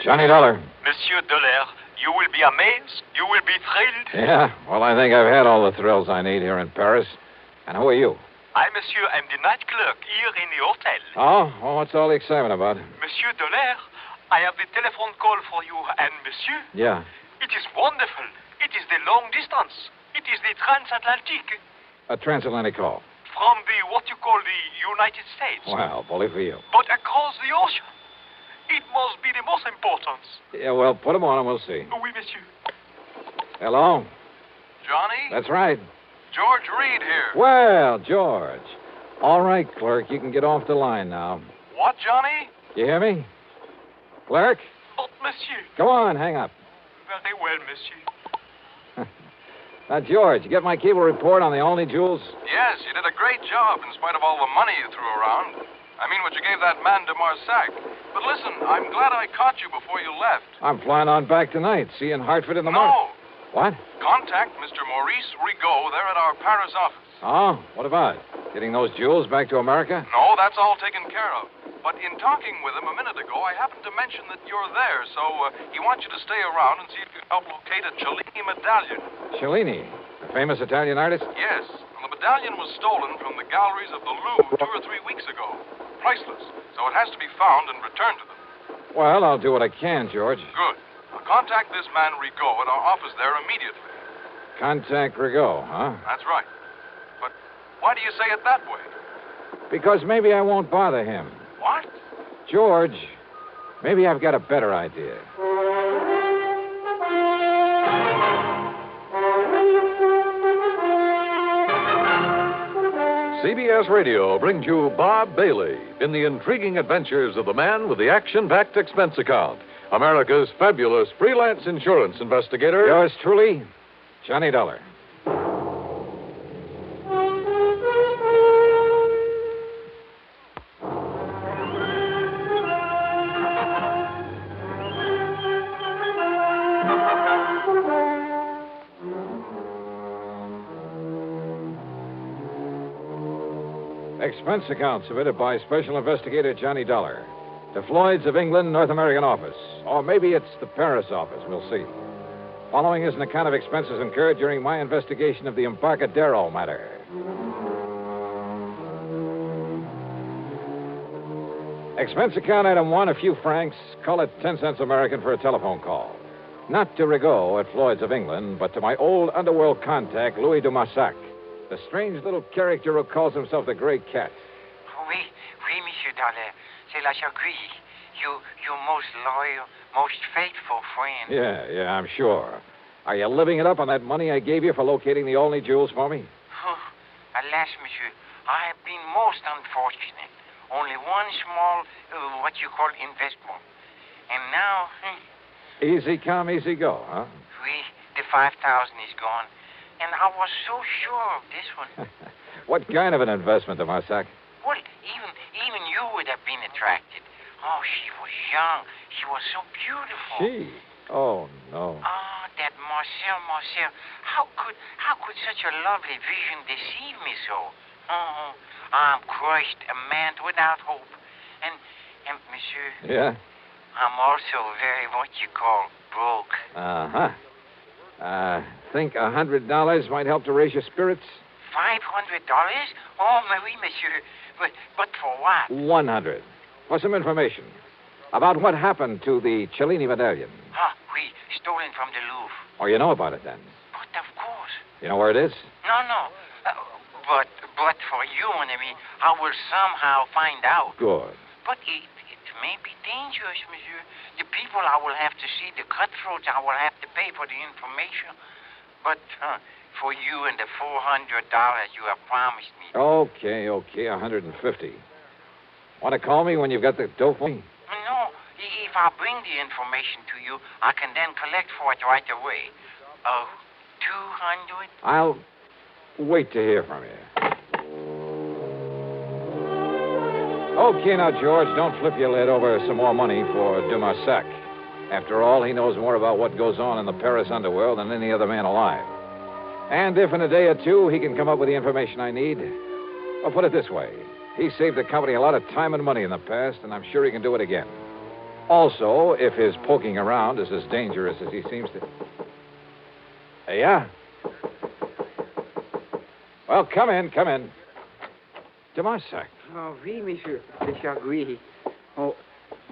Johnny Dollar. Monsieur Dollar, you will be amazed. You will be thrilled. Yeah, well, I think I've had all the thrills I need here in Paris. And who are you? I, monsieur, am the night clerk here in the hotel. Oh? Well, what's all the excitement about? Monsieur Dollar, I have the telephone call for you. And, monsieur? Yeah. It is wonderful. It is the long distance. It is the transatlantic. A transatlantic call. From the, what you call the United States. Well, bully for you. But across the ocean. It must be the most important. Yeah, well, put them on and we'll see. Oui, monsieur. Hello? Johnny? That's right. George Reed here. Well, George. All right, clerk, you can get off the line now. What, Johnny? You hear me? Clerk? But, monsieur. Come on, hang up. Very well, monsieur. Now, George, you get my cable report on the only jewels? Yes, you did a great job in spite of all the money you threw around. I mean, what you gave that man de Marsac. But listen, I'm glad I caught you before you left. I'm flying on back tonight. See you in Hartford in the morning. No. What? Contact Mr. Maurice Rigaud there at our Paris office. Oh, what about it? Getting those jewels back to America? No, that's all taken care of. But in talking with him a minute ago, I happened to mention that you're there, so he wants you to stay around and see if you can help locate a Cellini medallion. Cellini, the famous Italian artist? Yes, and the medallion was stolen from the galleries of the Louvre 2 or 3 weeks ago. Priceless, so it has to be found and returned to them. Well, I'll do what I can, George. Good. Now, contact this man Rigaud at our office there immediately. Contact Rigaud, huh? That's right. But why do you say it that way? Because maybe I won't bother him. What? George, maybe I've got a better idea. CBS Radio brings you Bob Bailey in the intriguing adventures of the man with the action-packed expense account, America's fabulous freelance insurance investigator. Yours truly, Johnny Dollar. Expense account submitted by Special Investigator Johnny Dollar to Floyd's of England, North American office. Or maybe it's the Paris office. We'll see. Following is an account of expenses incurred during my investigation of the Embarcadero matter. Expense account item 1, a few francs. Call it 10 cents American for a telephone call. Not to Rigaud at Floyd's of England, but to my old underworld contact, Louis de Marsac. The strange little character who calls himself the Gray Cat. Oui, Monsieur Dollar. C'est la Jacquerie. You most loyal, most faithful friend. Yeah, I'm sure. Are you living it up on that money I gave you for locating the only jewels for me? Alas, monsieur, I have been most unfortunate. Only one small, what you call investment. And now... Easy come, easy go, huh? Oui, the 5,000 is gone. And I was so sure of this one. What kind of an investment, de Marsac? Well, even you would have been attracted. Oh, she was young. She was so beautiful. She? Oh, no. Oh, that Marcel. How could such a lovely vision deceive me so? Oh, I'm crushed, a man without hope. And, monsieur... Yeah? I'm also very, what you call, broke. Uh-huh. Think $100 might help to raise your spirits? $500? Oh, oui, monsieur. But for what? 100. For some information about what happened to the Cellini medallion. Oui, stolen from the Louvre. Oh, you know about it then? But of course. You know where it is? No. But for you and me, I will somehow find out. Good. But it may be dangerous, monsieur. The people I will have to see, the cutthroats, I will have to pay for the information. But for you and the $400 you have promised me. Okay, $150. Want to call me when you've got the dough for me? No, if I bring the information to you, I can then collect for it right away. 200? I'll wait to hear from you. Okay, now, George, don't flip your lid over some more money for de Marsac. After all, he knows more about what goes on in the Paris underworld than any other man alive. And if in a day or two he can come up with the information I need, I'll put it this way. He saved the company a lot of time and money in the past, and I'm sure he can do it again. Also, if his poking around is as dangerous as he seems to... Yeah? Well, come in. De Marsac. Oh, oui, monsieur. Je suis agree. Oh,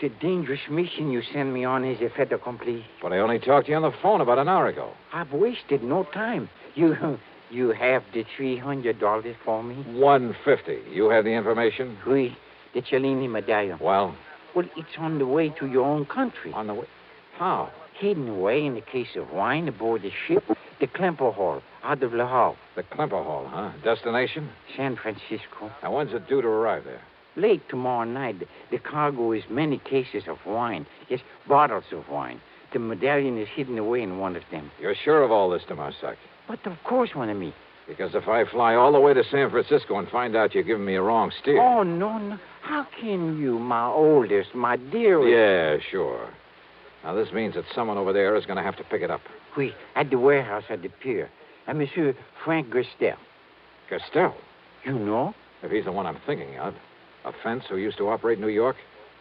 the dangerous mission you sent me on is a fait accompli. But I only talked to you on the phone about an hour ago. I've wasted no time. You have the $300 for me? $150. You have the information? Oui, the Cellini medallion. Well? Well, it's on the way to your own country. On the way? How? Hidden away in a case of wine aboard the ship, the Klemper Hall, out of Le Havre. The Klemper Hall, huh? Destination? San Francisco. Now, when's it due to arrive there? Late tomorrow night. The cargo is many cases of wine. Yes, bottles of wine. The medallion is hidden away in one of them. You're sure of all this, de Marsac? But of course, mon ami. Because if I fly all the way to San Francisco and find out you're giving me a wrong steer... Oh, no. How can you, my oldest, my dearest... Yeah, sure. Now, this means that someone over there is going to have to pick it up. Oui, at the warehouse at the pier. And Monsieur Frank Gestel. Gestel? You know? If he's the one I'm thinking of. A fence who used to operate in New York,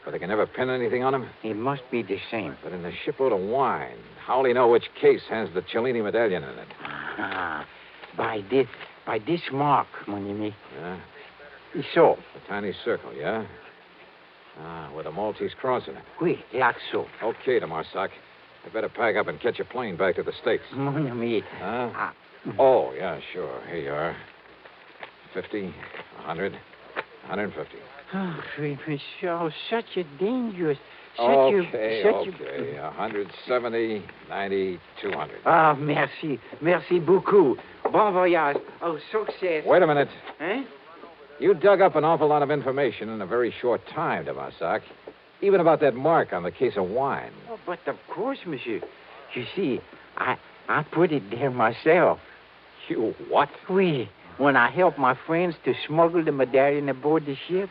but they can never pin anything on him? It must be the same. But in the shipload of wine, how'll he know which case has the Cellini medallion in it? Ah, by this mark, mon ami. Yeah? So. A tiny circle, yeah? With a Maltese cross in it. Oui, like so. Okay, de Marsac. I better pack up and catch a plane back to the States. Mon ami. Huh? Oh, yeah, sure. Here you are. 50, 100, 150. Oh, monsieur, such a dangerous... Okay. 170, 90, 200. Ah, merci. Merci beaucoup. Bon voyage. Oh, success. Wait a minute. Hein? You dug up an awful lot of information in a very short time, de Marsac. Even about that mark on the case of wine. Oh, but of course, monsieur. You see, I put it there myself. You what? Oui, when I helped my friends to smuggle the medallion aboard the ship.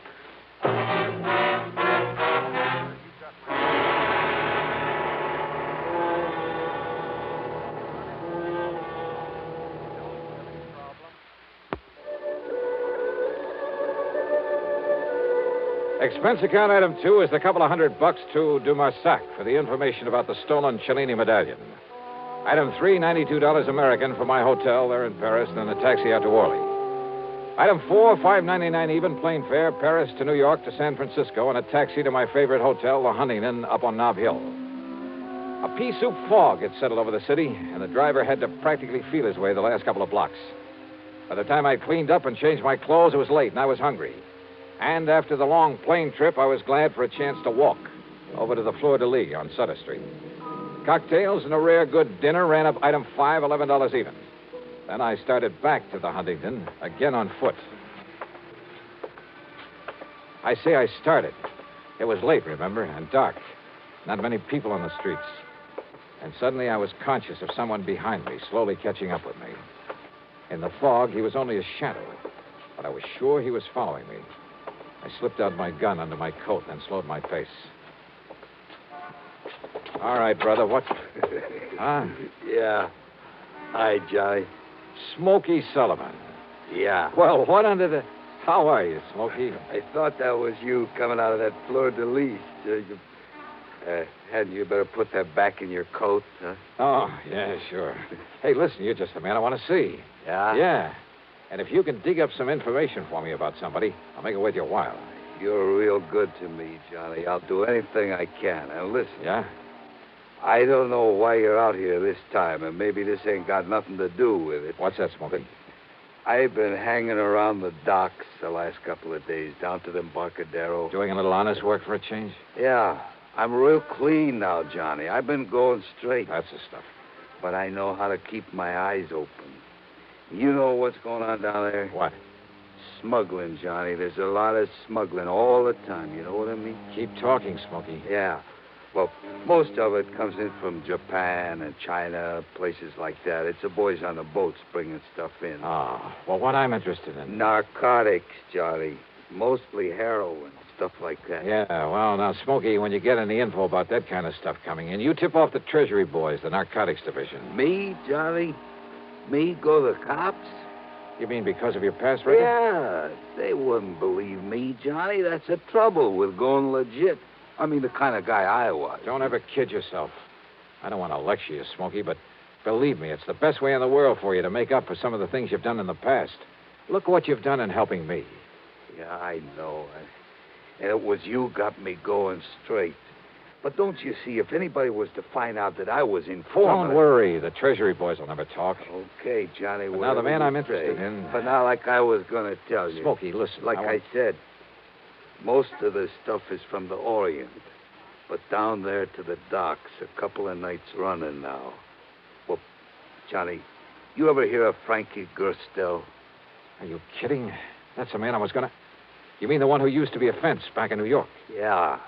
Expense account item 2 is the couple of $100 to de Marsac for the information about the stolen Cellini medallion. Item 3, $92 American for my hotel there in Paris, then a taxi out to Orly. Item 4, $5.99 even plane fare, Paris to New York to San Francisco, and a taxi to my favorite hotel, the Huntington, up on Nob Hill. A pea soup fog had settled over the city, and the driver had to practically feel his way the last couple of blocks. By the time I'd cleaned up and changed my clothes, it was late, and I was hungry. And after the long plane trip, I was glad for a chance to walk over to the Fleur de Lis on Sutter Street. Cocktails and a rare good dinner ran up item 5, $11 even. Then I started back to the Huntington, again on foot. I say I started. It was late, remember, and dark. Not many people on the streets. And suddenly I was conscious of someone behind me, slowly catching up with me. In the fog, he was only a shadow, but I was sure he was following me. I slipped out my gun under my coat and slowed my pace. All right, brother, what? Huh? Yeah. Hi, Johnny. Smokey Sullivan. Yeah. Well, what under the... How are you, Smokey? I thought that was you coming out of that Fleur de Lis. Hadn't you better put that back in your coat, huh? Oh, yeah, sure. Hey, listen, you're just the man I want to see. Yeah? Yeah. And if you can dig up some information for me about somebody, I'll make it worth your while. You're real good to me, Johnny. I'll do anything I can. And listen. Yeah? I don't know why you're out here this time, and maybe this ain't got nothing to do with it. What's that, Smokey? I've been hanging around the docks the last couple of days, down to the Embarcadero. Doing a little honest work for a change? Yeah. I'm real clean now, Johnny. I've been going straight. That's the stuff. But I know how to keep my eyes open. You know what's going on down there? What? Smuggling, Johnny. There's a lot of smuggling all the time. You know what I mean? Keep talking, Smokey. Yeah. Well, most of it comes in from Japan and China, places like that. It's the boys on the boats bringing stuff in. Oh, well, what I'm interested in... Narcotics, Johnny. Mostly heroin, stuff like that. Yeah, well, now, Smokey, when you get any info about that kind of stuff coming in, you tip off the Treasury boys, the narcotics division. Me, Johnny? Me go to the cops? You mean because of your past record? Yeah, they wouldn't believe me, Johnny. That's the trouble with going legit. I mean, the kind of guy I was. Don't ever kid yourself. I don't want to lecture you, Smokey, but believe me, it's the best way in the world for you to make up for some of the things you've done in the past. Look what you've done in helping me. Yeah, I know. And it was you got me going straight. But don't you see, if anybody was to find out that I was informed... Don't worry. The Treasury boys will never talk. Okay, Johnny. But now the man I'm say. interested in... But now, like I was going to tell you... Smokey, listen. Like I said, most of the stuff is from the Orient. But down there to the docks, a couple of nights running now. Well, Johnny, you ever hear of Frankie Gerstel? Are you kidding? That's the man I was going to... You mean the one who used to be a fence back in New York? Yeah.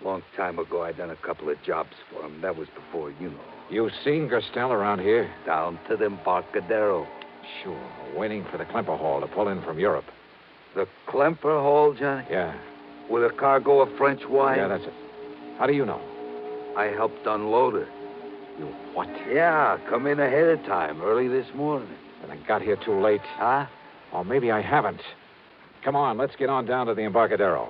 Long time ago, I done a couple of jobs for him. That was before, you know. You seen Gerstel around here? Down to the Embarcadero. Sure. Waiting for the Klemper Hall to pull in from Europe. The Klemper Hall, Johnny? Yeah. With a cargo of French wine? Yeah, that's it. How do you know? I helped unload it. You what? Yeah, come in ahead of time, early this morning. And I got here too late. Huh? Or maybe I haven't. Come on, let's get on down to the Embarcadero.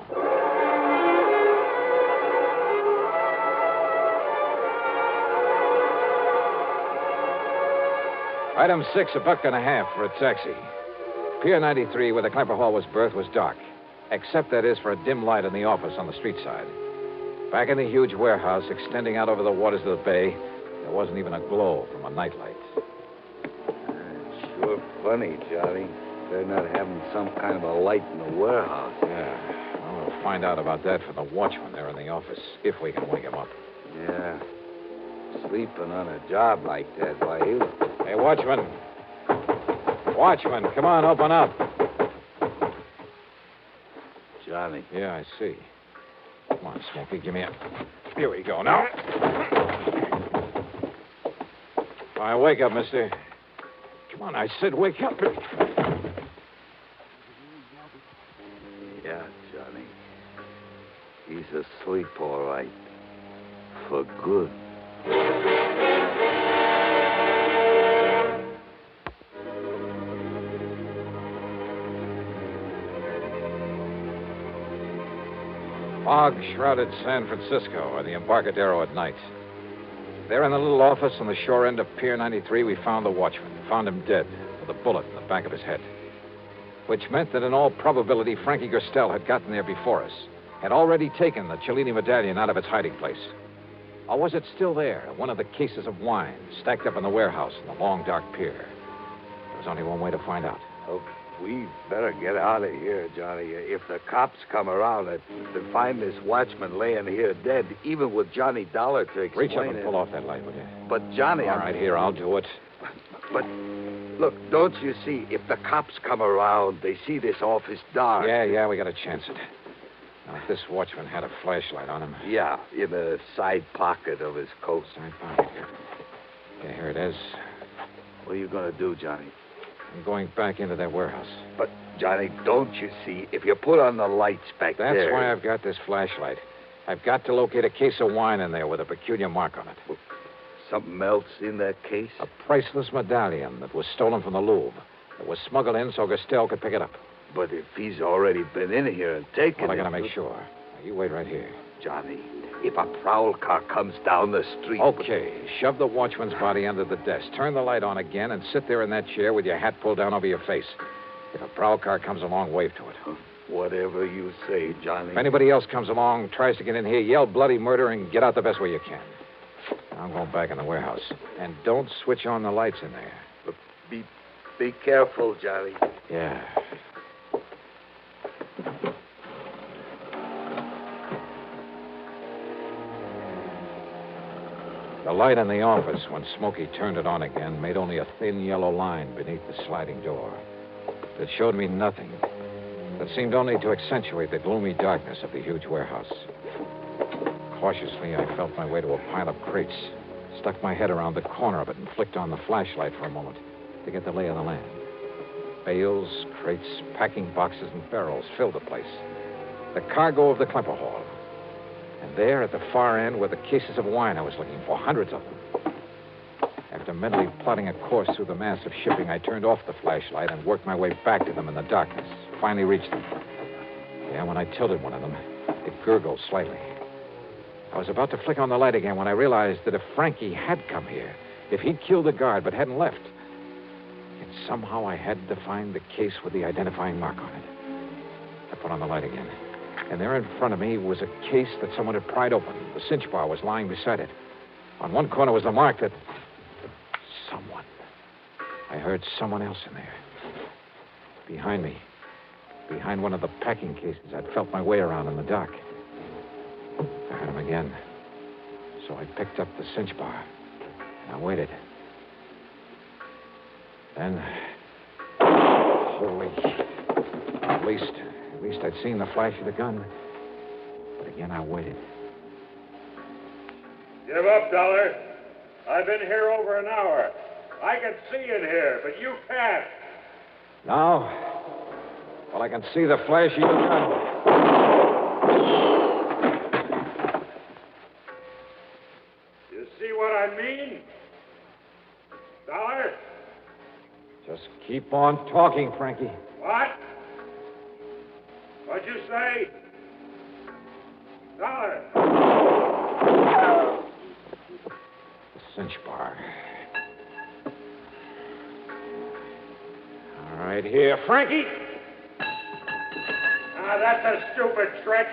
Item 6, $1.50 for a taxi. Pier 93, where the Klemper Hall was berthed, was dark. Except, that is, for a dim light in the office on the street side. Back in the huge warehouse extending out over the waters of the bay, there wasn't even a glow from a nightlight. Sure funny, Johnny. They're not having some kind of a light in the warehouse. Yeah. Well, we'll find out about that from the watchman there in the office, if we can wake him up. Yeah. Sleeping on a job like that, why, you... Hey, watchman. Watchman, come on, open up. Johnny. Yeah, I see. Come on, Smokey, give me a... Here we go now. All right, wake up, mister. Come on, I said wake up. Yeah, Johnny. He's asleep, all right. For good. Fog-shrouded San Francisco, or the Embarcadero at night. There in the little office on the shore end of Pier 93, we found the watchman. Found him dead, with a bullet in the back of his head. Which meant that in all probability, Frankie Gerstel had gotten there before us, had already taken the Cellini medallion out of its hiding place. Or was it still there, one of the cases of wine, stacked up in the warehouse in the long, dark pier? There was only one way to find out. Oh, we better get out of here, Johnny. If the cops come around to find this watchman laying here dead, even with Johnny Dollar to explain Reach up and it. pull off that light, will you? But, Johnny... All right, here, I'll do it. But, look, don't you see, if the cops come around, they see this office dark. Yeah, we got to chance it. Now, if this watchman had a flashlight on him... Yeah, in the side pocket of his coat. Side pocket here. Yeah, here it is. What are you going to do, Johnny? I'm going back into that warehouse. But, Johnny, don't you see, if you put on the lights back there... That's why I've got this flashlight. I've got to locate a case of wine in there with a peculiar mark on it. Well, something else in that case? A priceless medallion that was stolen from the Louvre. That was smuggled in so Gerstel could pick it up. But if he's already been in here and taken Well, I it... gotta make sure. Now, you wait right here. Johnny, if a prowl car comes down the street... Okay, shove the watchman's body under the desk. Turn the light on again and sit there in that chair with your hat pulled down over your face. If a prowl car comes along, wave to it. Whatever you say, Johnny. If anybody else comes along, tries to get in here, yell bloody murder and get out the best way you can. I'm going back in the warehouse. And don't switch on the lights in there. But be careful, Johnny. Yeah. The light in the office, when Smokey turned it on again, made only a thin yellow line beneath the sliding door. It showed me nothing. It seemed only to accentuate the gloomy darkness of the huge warehouse. Cautiously, I felt my way to a pile of crates, stuck my head around the corner of it, and flicked on the flashlight for a moment to get the lay of the land. Bales, crates, packing boxes, and barrels filled the place. The cargo of the Klemper Hall. And there, at the far end, were the cases of wine I was looking for, hundreds of them. After mentally plotting a course through the mass of shipping, I turned off the flashlight and worked my way back to them in the darkness. Finally reached them. Yeah, when I tilted one of them, it gurgled slightly. I was about to flick on the light again when I realized that if Frankie had come here, if he'd killed the guard but hadn't left, and somehow I had to find the case with the identifying mark on it. I put on the light again, and there in front of me was a case that someone had pried open. The cinch bar was lying beside it. On one corner was the mark that... Someone. I heard someone else in there. Behind me. Behind one of the packing cases I'd felt my way around in the dock. I heard him again. So I picked up the cinch bar. And I waited. Then... Holy... At least I'd seen the flash of the gun. But again, I waited. Give up, Dollar. I've been here over an hour. I can see in here, but you can't. Now? Well, I can see the flash of your gun. You see what I mean? Dollar? Just keep on talking, Frankie. What? What'd you say? Dollar? The cinch bar. All right, here, Frankie. Ah, that's a stupid trick.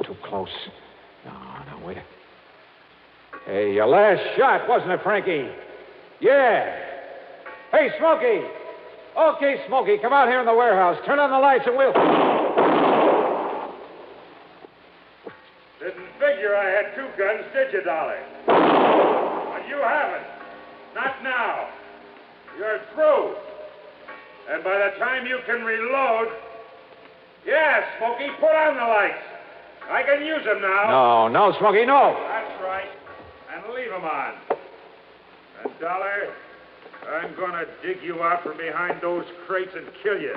Too close. No, wait. Hey, your last shot, wasn't it, Frankie? Yeah. Hey, Smokey. Okay, Smokey, come out here in the warehouse. Turn on the lights and we'll... Didn't figure I had two guns, did you, Dolly? But you haven't. Not now. You're through. And by the time you can reload... Yeah, Smokey, put on the lights. I can use them now. No, Smokey, no. That's right. And leave them on. And, Dollar, I'm going to dig you out from behind those crates and kill you.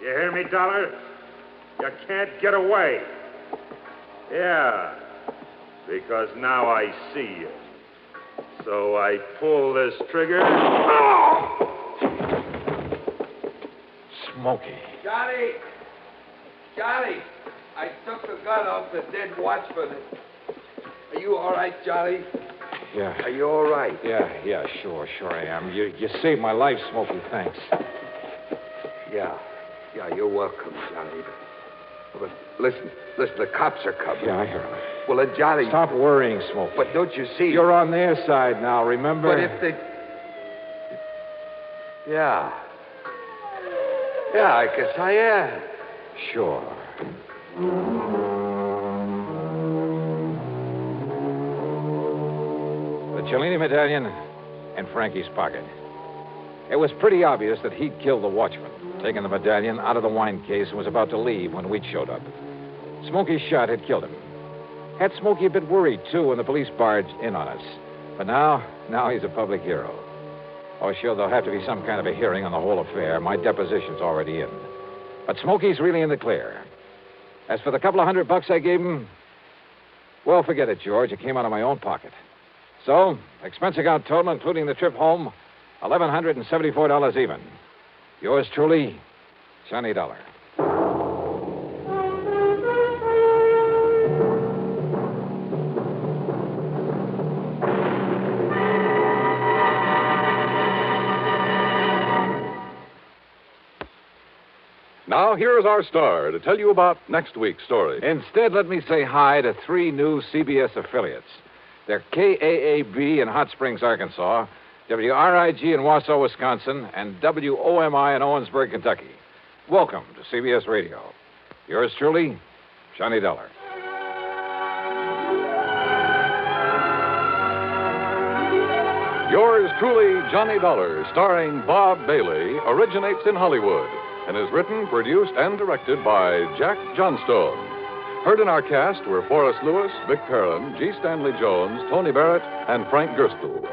You hear me, Dollar? You can't get away. Yeah, because now I see you. So I pull this trigger. Oh! Smokey. Johnny, I took the gun off the dead watchman. Are you all right, Johnny? Yeah. Are you all right? Yeah, sure I am. You saved my life, Smokey. Thanks. Yeah, you're welcome, Johnny. But listen, the cops are coming. Yeah, I hear them. Well, then, Johnny... Stop worrying, Smokey. But don't you see... You're on their side now, remember? But if they... Yeah, I guess I am. Sure. The Cellini medallion in Frankie's pocket. It was pretty obvious that he'd killed the watchman, taken the medallion out of the wine case and was about to leave when Wheat showed up. Smokey's shot had killed him. Had Smokey a bit worried, too, when the police barged in on us. But now he's a public hero. Oh, sure, there'll have to be some kind of a hearing on the whole affair. My deposition's already in. But Smokey's really in the clear. As for the couple of $100 I gave him, well, forget it, George. It came out of my own pocket. So, expense account total, including the trip home, $1,174 even. Yours truly, Johnny Dollar. Now, here's our star to tell you about next week's story. Instead, let me say hi to 3 new CBS affiliates. They're KAAB in Hot Springs, Arkansas, WRIG in Wausau, Wisconsin, and WOMI in Owensburg, Kentucky. Welcome to CBS Radio. Yours truly, Johnny Dollar. Yours truly, Johnny Dollar, starring Bob Bailey, originates in Hollywood and is written, produced, and directed by Jack Johnstone. Heard in our cast were Forrest Lewis, Vic Perrin, G. Stanley Jones, Tony Barrett, and Frank Gerstle.